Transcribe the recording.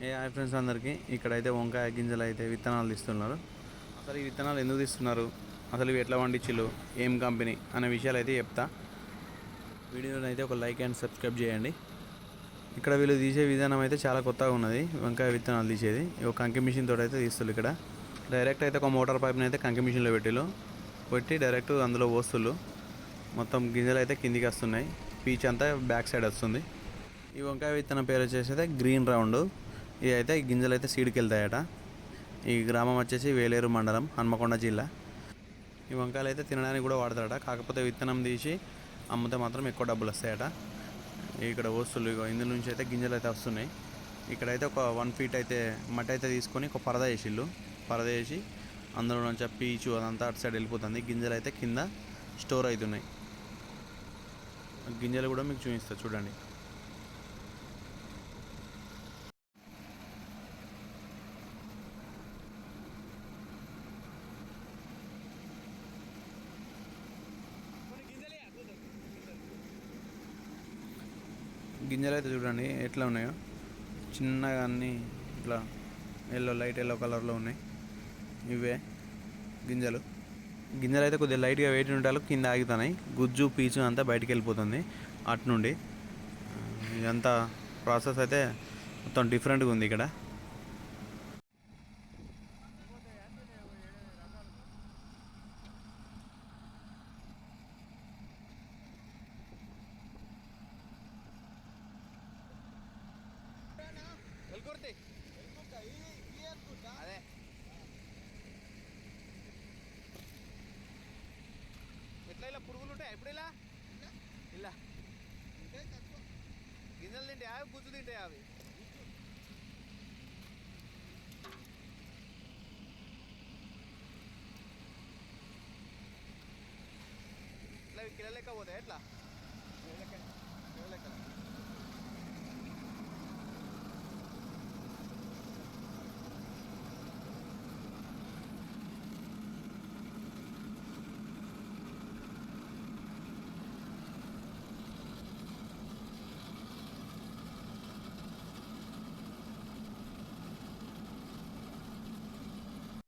Hi friends అందరికీ. ఇక్కడైతే వంకాయ గింజలు అయితే విత్తనాలు తీస్తున్నారు. అసలు ఈ విత్తనాలు ఎందుకు తీస్తున్నారు, అసలు ఇవి ఎట్లా పండించిల్లు, ఏం కంపెనీ అనే విషయాలు అయితే చెప్తా. వీడియోని అయితే ఒక లైక్ అండ్ సబ్స్క్రైబ్ చేయండి. ఇక్కడ వీళ్ళు తీసే విధానం అయితే చాలా కొత్తగా ఉన్నది. వంకాయ విత్తనాలు తీసేది ఒక కంకి మిషన్ తోటి అయితే తీస్తున్నారు. ఇక్కడ డైరెక్ట్ అయితే ఒక మోటార్ పైప్ని అయితే కంకి మిషన్లో పెట్టి డైరెక్ట్ అందులో పోస్తుళ్ళు. మొత్తం గింజలు అయితే కిందికి వస్తున్నాయి. పీచ్ అంతా బ్యాక్ సైడ్ వస్తుంది. ఈ వంకాయ విత్తనం పేరు వచ్చేసి అయితే గ్రీన్ రౌండ్. ఇది అయితే గింజలు అయితే సీడ్కి వెళ్తాయట. ఈ గ్రామం వచ్చేసి వేలేరు మండలం, హన్మకొండ జిల్లా. ఈ వంకాయలు అయితే తినడానికి కూడా వాడతారట. కాకపోతే విత్తనం తీసి అమ్మితే మాత్రం ఎక్కువ డబ్బులు వస్తాయట. ఇక్కడ వస్తువులు ఇందులో నుంచి అయితే గింజలు అయితే వస్తున్నాయి. ఇక్కడైతే ఒక 1 ఫీట్ అయితే మట్టి అయితే తీసుకొని ఒక పరద వేసిళ్ళు. పరద వేసి అందులో నుంచి పీచు అదంతా అటు సైడ్ వెళ్ళిపోతుంది. గింజలు అయితే కింద స్టోర్ అవుతున్నాయి. గింజలు కూడా మీకు చూపిస్తా చూడండి. గింజలు అయితే చూడండి ఎట్లా ఉన్నాయో, చిన్నగా అన్నీ ఇట్లా లైట్ ఎల్లో కలర్లో ఉన్నాయి. ఇవే గింజలు. గింజలు అయితే కొద్దిగా లైట్గా వెయిట్ ఉంటారు, కింద ఆగుతున్నాయి. గుజ్జు పీచు అంతా బయటికి వెళ్ళిపోతుంది అటు నుండి. ఇదంతా ప్రాసెస్ అయితే మొత్తం డిఫరెంట్గా ఉంది ఇక్కడ. అదే ఎట్లా ఇలా పురుగులు ఉంటాయి ఎప్పుడు ఇలా ఇలా గింజలు తింటాయి అవి, గుజ్జు తింటాయి అవి. ఇట్లా కిలో లెక్క పోతాయి ఎట్లా కిలో లెక్క